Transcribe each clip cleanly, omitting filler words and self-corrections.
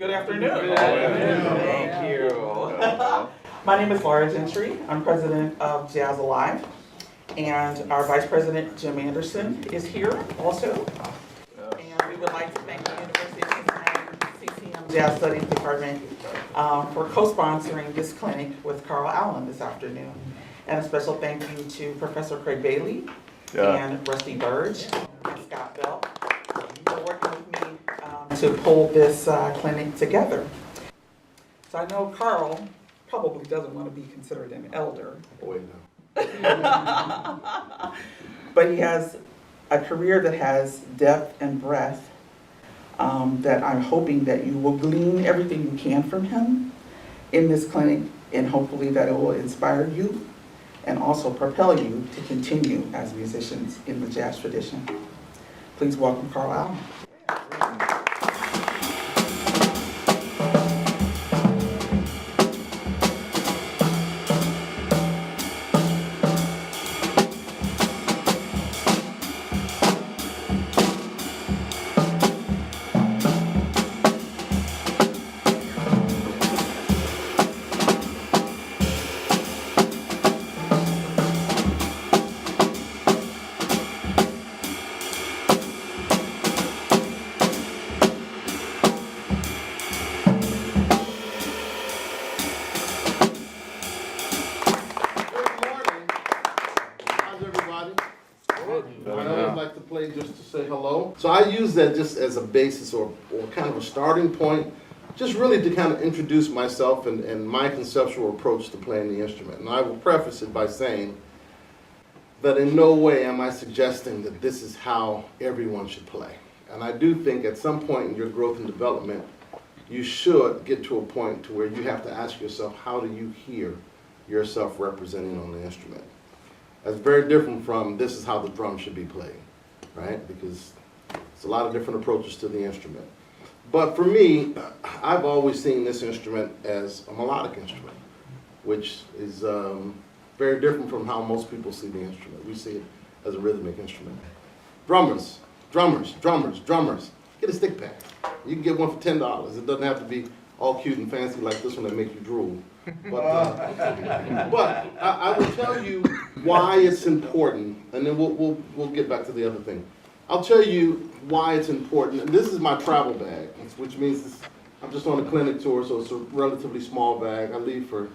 Good afternoon. Good afternoon. Thank you. My name is Laura Gentry. I'm president of Jazz Alive. And our vice president, Jim Anderson, is here also. And we would like to thank the University of Cincinnati CCM Jazz Studies Department for co-sponsoring this clinic with Carl Allen this afternoon. And a special thank you to Professor Craig Bailey and Rusty Burge and Scott Bell for working with me to pull this clinic together. So I know Carl probably doesn't want to be considered an elder. Oh, wait, no. But he has a career that has depth and breadth that I'm hoping that you will glean everything you can from him in this clinic, and hopefully that it will inspire you and also propel you to continue as musicians in the jazz tradition. Please welcome Carl Allen. Just to say hello. So I use that just as a basis or kind of a starting point, just really to kind of introduce myself and my conceptual approach to playing the instrument. And I will preface it by saying that in no way am I suggesting that this is how everyone should play. And I do think at some point in your growth and development, you should get to a point to where you have to ask yourself, how do you hear yourself representing on the instrument? That's very different from this is how the drum should be played. Right? Because it's a lot of different approaches to the instrument. But for me, I've always seen this instrument as a melodic instrument, which is very different from how most people see the instrument. We see it as a rhythmic instrument. Drummers, get a stick pad. You can get one for $10. It doesn't have to be all cute and fancy like this one that make you drool. But I will tell you why it's important, and then we'll get back to the other thing. I'll tell you why it's important, and this is my travel bag, which means I'm just on a clinic tour, so it's a relatively small bag. I leave for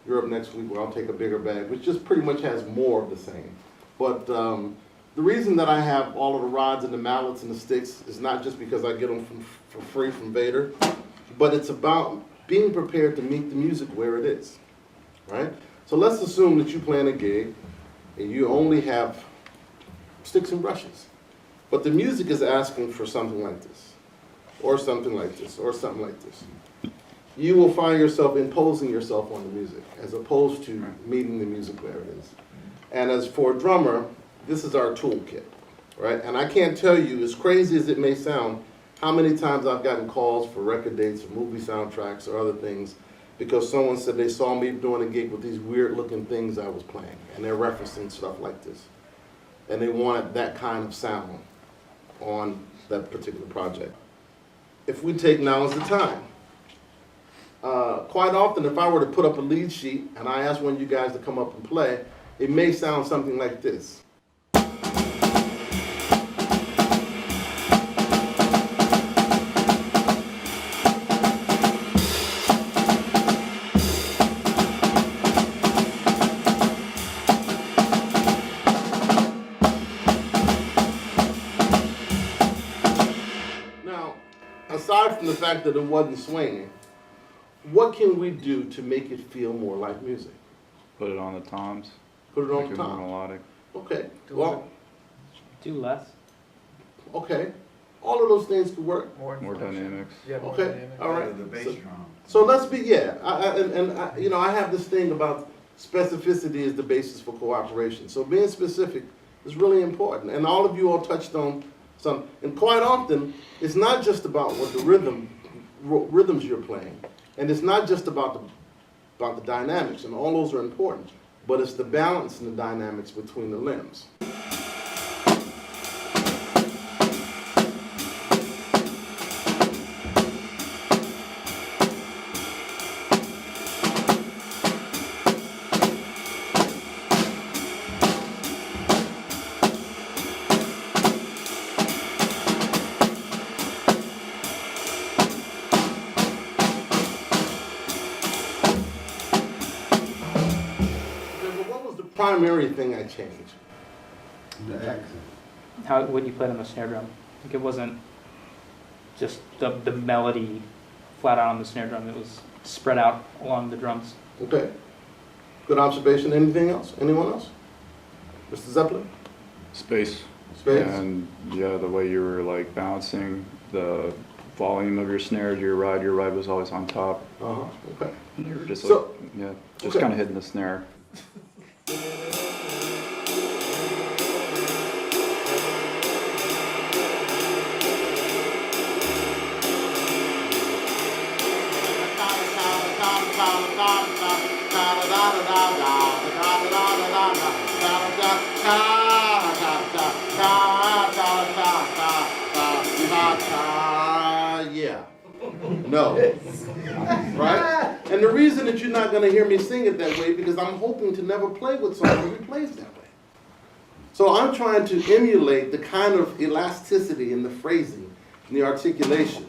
Europe next week where I'll take a bigger bag, which just pretty much has more of the same. But the reason that I have all of the rods and the mallets and the sticks is not just because I get them for free from Vader, but it's about being prepared to meet the music where it is, right? So let's assume that you plan a gig and you only have sticks and brushes, but the music is asking for something like this, or something like this, or something like this. You will find yourself imposing yourself on the music as opposed to meeting the music where it is. And as for a drummer, this is our toolkit, right? And I can't tell you, as crazy as it may sound, how many times I've gotten calls for record dates or movie soundtracks or other things because someone said they saw me doing a gig with these weird looking things I was playing, and they're referencing stuff like this. And they wanted that kind of sound on that particular project. If we take now as the time. Quite often if I were to put up a lead sheet and I ask one of you guys to come up and play, it may sound something like this. Aside from the fact that it wasn't swinging, what can we do to make it feel more like music? Put it on the toms. Put it on Make the it more toms. melodic. Okay. Well, Do less. okay. All of those things could work. More dynamics. Yeah, more Okay. dynamic. All right. The bass drum. So let's be, yeah. You know, I have this thing about specificity is the basis for cooperation. So being specific is really important. And all of you all touched on some, and quite often, it's not just about what the rhythms you're playing, and it's not just about the dynamics, and all those are important, but it's the balance and the dynamics between the limbs. primary thing I change. The accent. How what you played on the snare drum? Like it wasn't just the melody flat out on the snare drum. It was spread out along the drums. Okay. Good observation. Anything else? Anyone else? Mr. Zeppelin? Space. Space? And yeah, the way you were like balancing the volume of your snare to your ride was always on top. Uh-huh. Okay. And you were just like, So- yeah, just okay. kind of hitting the snare. Yeah. No. Right? And the reason that you're not going to hear me sing it that way because I'm hoping to never play with someone who plays that way. So I'm trying to emulate the kind of elasticity in the phrasing and the articulation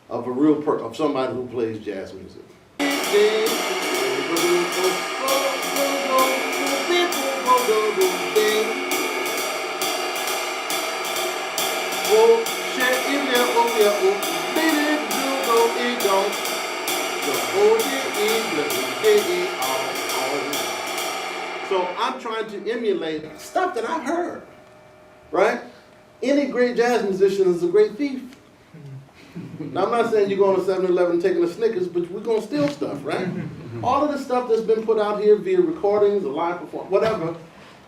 of of somebody who plays jazz music. So I'm trying to emulate stuff that I've heard, right? Any great jazz musician is a great thief. Now, I'm not saying you're going to 7-Eleven taking a Snickers, but we're going to steal stuff, right? All of the stuff that's been put out here via recordings, or live performance, whatever,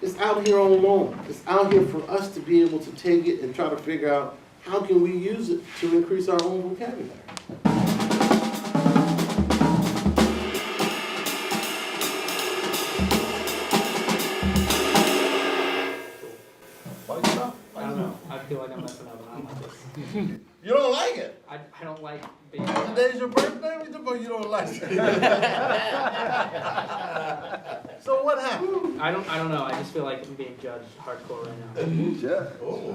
it's out here on loan. It's out here for us to be able to take it and try to figure out how can we use it to increase our own vocabulary. Why you stop? I don't know. I feel like I'm messing up and I don't like this. You don't like it? I don't like being. Today's your birthday, but you don't like it. So what happened? I don't know. I just feel like I'm being judged hardcore right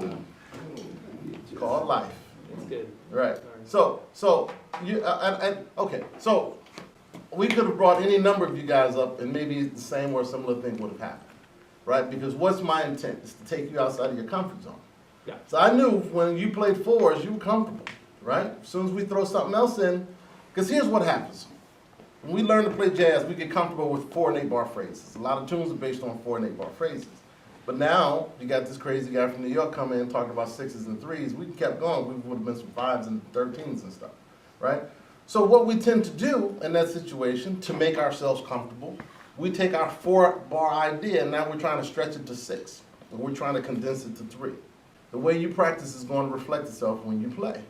now. Called life. It's good. Right. So you okay. So we could have brought any number of you guys up, and maybe the same or similar thing would have happened, right? Because what's my intent is to take you outside of your comfort zone. Yeah. So I knew when you played fours, you were comfortable, right? As soon as we throw something else in, because here's what happens. When we learn to play jazz, we get comfortable with 4 and 8 bar phrases. A lot of tunes are based on 4 and 8 bar phrases. But now, you got this crazy guy from New York coming in talking about 6s and 3s. We kept going. We would have been some 5s and 13s and stuff, right? So what we tend to do in that situation, to make ourselves comfortable, we take our 4-bar idea, and now we're trying to stretch it to 6. And we're trying to condense it to 3. The way you practice is going to reflect itself when you play.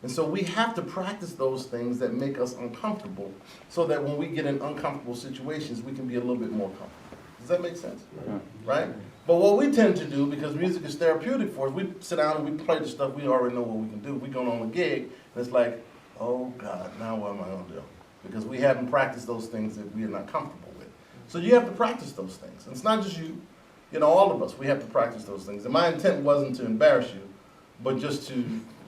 And so we have to practice those things that make us uncomfortable so that when we get in uncomfortable situations, we can be a little bit more comfortable. Does that make sense? Yeah. Right? But what we tend to do, because music is therapeutic for us, we sit down and we play the stuff we already know what we can do. We go on a gig, and it's like, oh God, now what am I going to do? Because we haven't practiced those things that we are not comfortable with. So you have to practice those things. And it's not just you. You know, all of us, we have to practice those things. And my intent wasn't to embarrass you, but just to,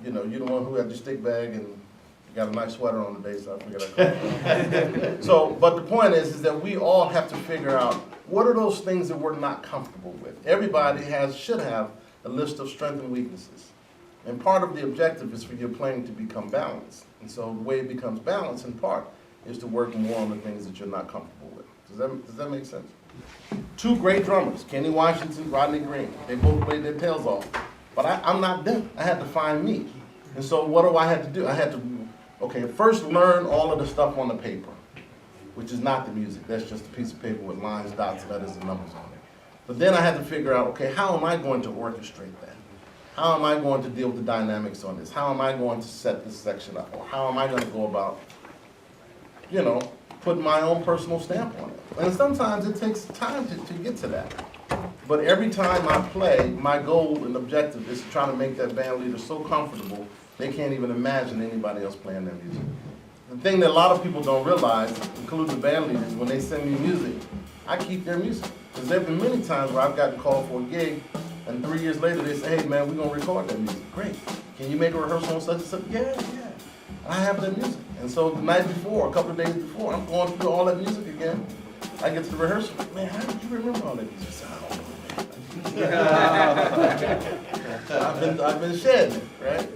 you know, you're the one who had your stick bag and you got a nice sweater on today, so I figured I'd come. So, but the point is that we all have to figure out what are those things that we're not comfortable with. Everybody should have a list of strengths and weaknesses. And part of the objective is for your playing to become balanced. And so the way it becomes balanced in part is to work more on the things that you're not comfortable with. Does that make sense? 2 great drummers, Kenny Washington, Rodney Green. They both played their tails off. But I'm not them. I had to find me. And so what do I have to do? I had to, first learn all of the stuff on the paper, which is not the music. That's just a piece of paper with lines, dots, letters, and numbers on it. But then I had to figure out, how am I going to orchestrate that? How am I going to deal with the dynamics on this? How am I going to set this section up? Or how am I going to go about, putting my own personal stamp on it? And sometimes it takes time to get to that. But every time I play, my goal and objective is to try to make that band leader so comfortable they can't even imagine anybody else playing their music. The thing that a lot of people don't realize, including the band leaders, when they send me music, I keep their music. Because there have been many times where I've gotten called for a gig, and 3 years later they say, hey man, we're going to record that music. Great. Can you make a rehearsal on such and such? Yeah. I have that music. And so the night before, a couple of days before, I'm going through all that music again. I get to the rehearsal, man, how did you remember all that? He says, I don't know, man. I've been shedding it, right?